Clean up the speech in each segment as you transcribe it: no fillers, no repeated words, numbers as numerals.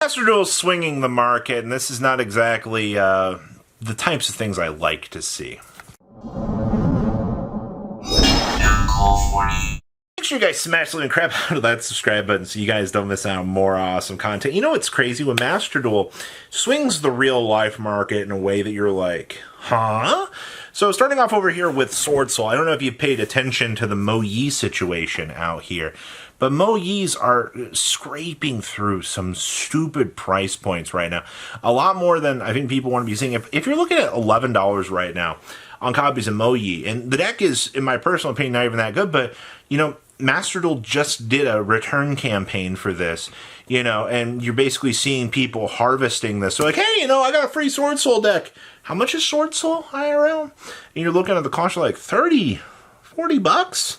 Master Duel's swinging the market, and this is not exactly the types of things I like to see. Make sure you guys smash the crap out of that subscribe button so you guys don't miss out on more awesome content. You know what's crazy? When Master Duel swings the real life market in a way that you're like, huh? So starting off over here with Sword Soul, I don't know if you've paid attention to the Mo Yi situation out here, but Mo Yis are scraping through some stupid price points right now. A lot more than I think people want to be seeing. If you're looking at $11 right now on copies of Mo Yi, and the deck is, in my personal opinion, not even that good, but, you know, Master Duel just did a return campaign for this, you know, and you're basically seeing people harvesting this. So like, hey, you know, I got a free Sword Soul deck. How much is Sword Soul IRL? And you're looking at the cost of like 30, 40 bucks.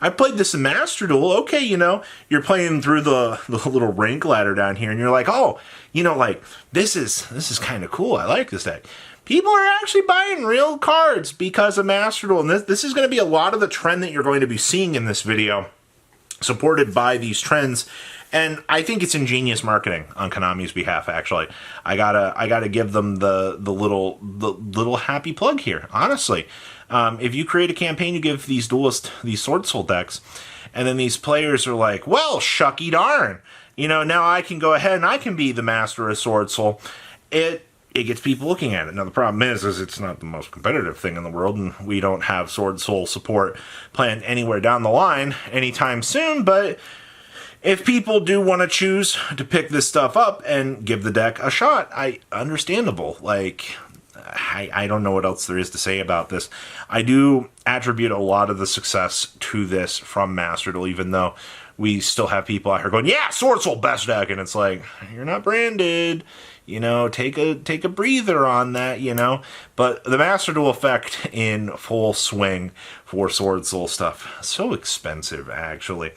I played this in Master Duel. Okay, you know, you're playing through the little rank ladder down here, and you're like, oh, you know, like, this is kind of cool. I like this deck. People are actually buying real cards because of Master Duel, and this is going to be a lot of the trend that you're going to be seeing in this video, supported by these trends. And I think it's ingenious marketing on Konami's behalf. Actually, I gotta give them the little happy plug here. Honestly, if you create a campaign, you give these duelists these Sword Soul decks, and then these players are like, well, shucky darn, you know, now I can go ahead and I can be the master of Sword Soul. It gets people looking at it. Now, the problem is it's not the most competitive thing in the world, and we don't have Sword Soul support planned anywhere down the line anytime soon, but if people do want to choose to pick this stuff up and give the deck a shot, understandable. Like, I don't know what else there is to say about this. I do attribute a lot of the success to this from Master Duel, even though we still have people out here going, yeah, Sword Soul best deck, and it's like, you're not branded. You know, take a breather on that, you know. But the Master Duel effect in full swing for Sword Soul stuff. So expensive, actually.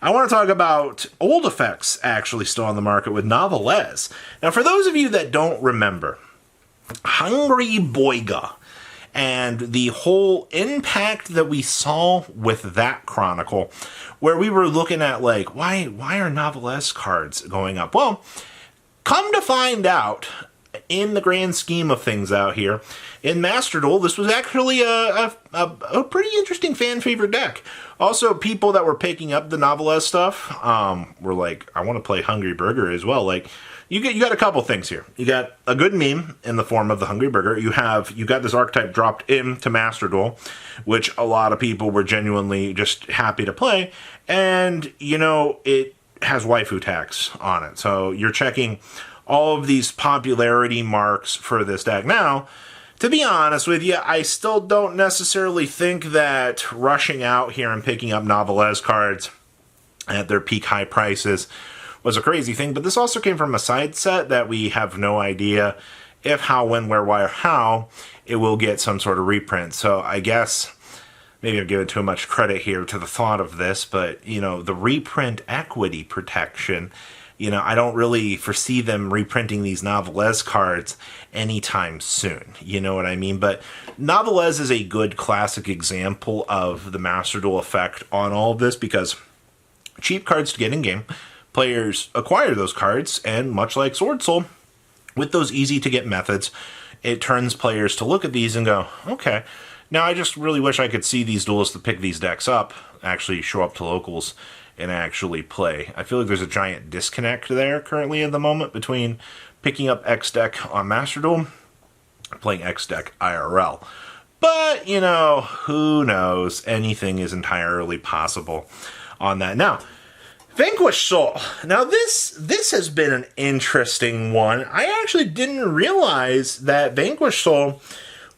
I want to talk about old effects actually still on the market with Navales. Now, for those of you that don't remember, Hungry Boyga and the whole impact that we saw with that chronicle, where we were looking at, like, why are Navales cards going up? Well, come to find out, in the grand scheme of things out here, in Master Duel, this was actually a pretty interesting fan favorite deck. Also, people that were picking up the Navales stuff were like, I want to play Hungry Burger as well. Like, you got a couple things here. You got a good meme in the form of the Hungry Burger. You got this archetype dropped into Master Duel, which a lot of people were genuinely just happy to play. And, you know, it has waifu tax on it. So you're checking all of these popularity marks for this deck. Now, to be honest with you, I still don't necessarily think that rushing out here and picking up Navales cards at their peak high prices was a crazy thing, but this also came from a side set that we have no idea if, how, when, where, why, or how it will get some sort of reprint. So I guess maybe I'm giving too much credit here to the thought of this, but, you know, the reprint equity protection, you know, I don't really foresee them reprinting these Navales cards anytime soon. You know what I mean? But Navales is a good classic example of the Master Duel effect on all of this, because cheap cards to get in game, players acquire those cards, and much like Sword Soul, with those easy to get methods, it turns players to look at these and go, okay, now, I just really wish I could see these duelists that pick these decks up actually show up to locals and actually play. I feel like there's a giant disconnect there currently at the moment between picking up X deck on Master Duel and playing X deck IRL. But, you know, who knows? Anything is entirely possible on that. Now, Vanquish Soul. Now, this has been an interesting one. I actually didn't realize that Vanquish Soul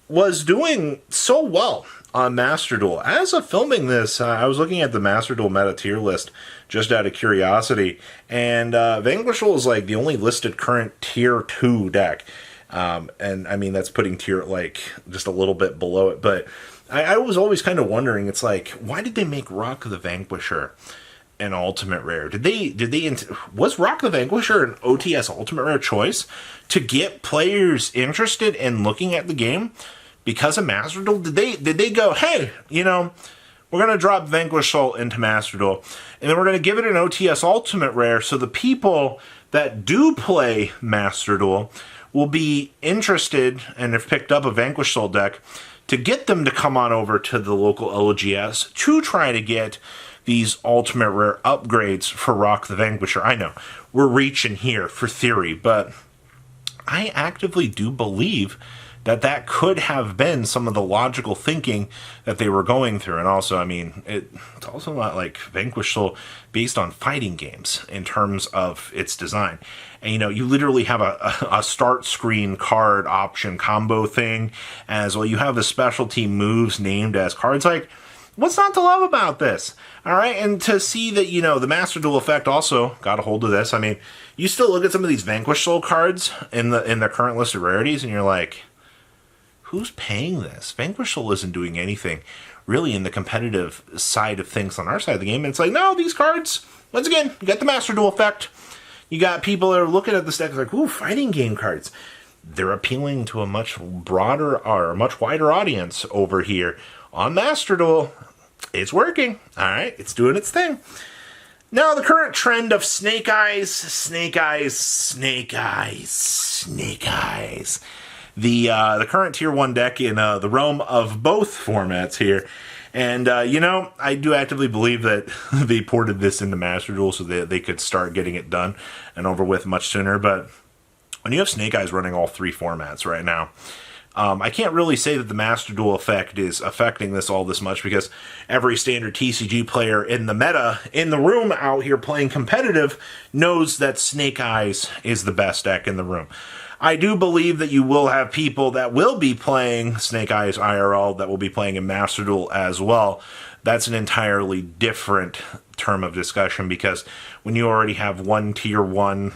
was doing so well on Master Duel. As of filming this, I was looking at the Master Duel meta tier list just out of curiosity, and Vanquish Soul is like the only listed current tier 2 deck. And I mean, that's putting tier like just a little bit below it, but I was always kind of wondering, it's like, why did they make Rock the Vanquisher an ultimate rare? Was Rock the Vanquisher an OTS ultimate rare choice to get players interested in looking at the game because of Master Duel? Did they go, hey, you know, we're going to drop Vanquish Soul into Master Duel, and then we're going to give it an OTS ultimate rare so the people that do play Master Duel will be interested and have picked up a Vanquish Soul deck to get them to come on over to the local LGS to try to get these ultimate rare upgrades for Rock the Vanquisher. I know, we're reaching here for theory, but I actively do believe that that could have been some of the logical thinking that they were going through. And also, I mean, it's also not like Vanquish Soul based on fighting games in terms of its design. And, you know, you literally have a start screen card option combo thing as well. You have the specialty moves named as cards. Like, what's not to love about this? All right, and to see that, you know, the Master Duel effect also got a hold of this. I mean, you still look at some of these Vanquish Soul cards in the current list of rarities, and you're like, who's paying this? Vanquish Soul isn't doing anything really in the competitive side of things on our side of the game. And it's like, no, these cards, once again, you got the Master Duel effect. You got people that are looking at this deck like, ooh, fighting game cards. They're appealing to a much broader or a much wider audience over here on Master Duel. It's working. All right, it's doing its thing. Now, the current trend of Snake Eyes, Snake Eyes, Snake Eyes, Snake Eyes. The current Tier 1 deck in the realm of both formats here. And, you know, I do actively believe that they ported this into Master Duel so that they could start getting it done and over with much sooner. But when you have Snake Eyes running all three formats right now, I can't really say that the Master Duel effect is affecting this all this much because every standard TCG player in the meta, in the room out here playing competitive, knows that Snake Eyes is the best deck in the room. I do believe that you will have people that will be playing Snake Eyes IRL that will be playing in Master Duel as well. That's an entirely different term of discussion because when you already have one Tier 1,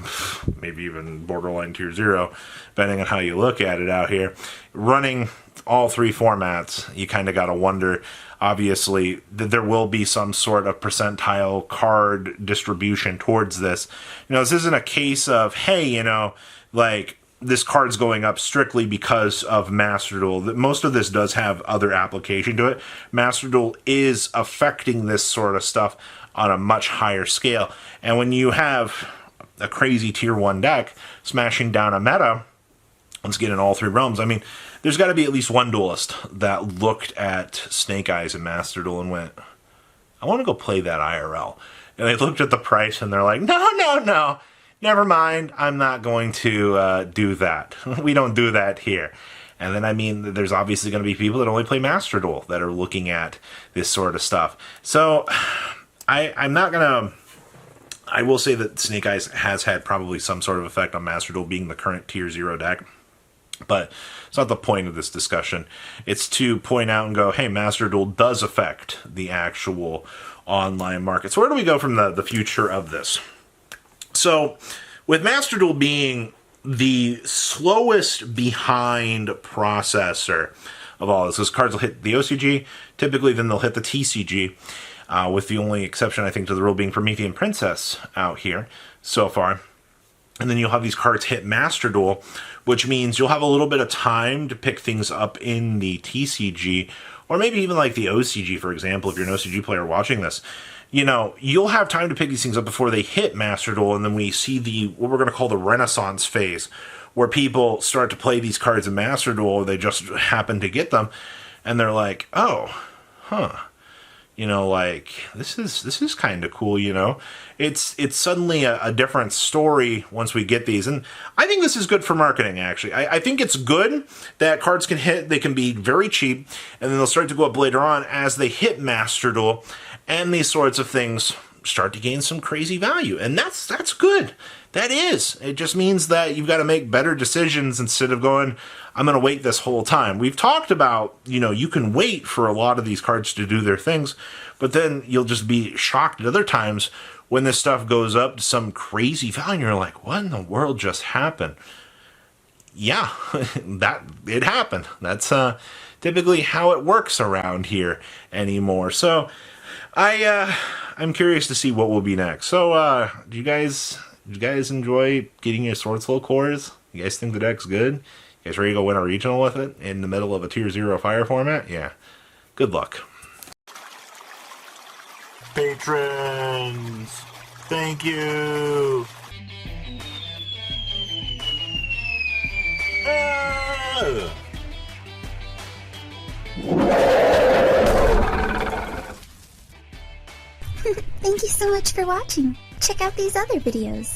maybe even borderline Tier 0, depending on how you look at it out here, running all three formats, you kind of got to wonder, obviously, that there will be some sort of percentile card distribution towards this. You know, this isn't a case of, hey, you know, like, this card's going up strictly because of Master Duel. Most of this does have other application to it. Master Duel is affecting this sort of stuff on a much higher scale. And when you have a crazy Tier 1 deck smashing down a meta, let's get in all three realms. I mean, there's got to be at least one duelist that looked at Snake Eyes and Master Duel and went, I want to go play that IRL. And they looked at the price and they're like, no. Never mind, I'm not going to do that. We don't do that here. And then, I mean, there's obviously going to be people that only play Master Duel that are looking at this sort of stuff. So, I'm not going to... I will say that Snake Eyes has had probably some sort of effect on Master Duel being the current Tier 0 deck. But it's not the point of this discussion. It's to point out and go, hey, Master Duel does affect the actual online market. So where do we go from the future of this? So, with Master Duel being the slowest behind processor of all this, because cards will hit the OCG, typically then they'll hit the TCG, with the only exception, I think, to the rule being Promethean Princess out here so far. And then you'll have these cards hit Master Duel, which means you'll have a little bit of time to pick things up in the TCG, or maybe even like the OCG, for example, if you're an OCG player watching this. You know, you'll have time to pick these things up before they hit Master Duel, and then we see what we're going to call the Renaissance phase, where people start to play these cards in Master Duel, or they just happen to get them, and they're like, oh, huh. You know, like, this is kind of cool, you know? It's suddenly a different story once we get these, and I think this is good for marketing, actually. I think it's good that cards can hit, they can be very cheap, and then they'll start to go up later on as they hit Master Duel, and these sorts of things start to gain some crazy value. And that's good. That is. It just means that you've got to make better decisions instead of going, I'm going to wait this whole time. We've talked about, you know, you can wait for a lot of these cards to do their things, but then you'll just be shocked at other times when this stuff goes up to some crazy value and you're like, what in the world just happened? Yeah, it happened. That's typically how it works around here anymore. So I'm curious to see what will be next. So, do you guys enjoy getting your Sword Soul cores? You guys think the deck's good? You guys ready to go win a regional with it in the middle of a Tier 0 fire format? Yeah. Good luck. Patrons! Thank you! Thank you so much for watching. Check out these other videos.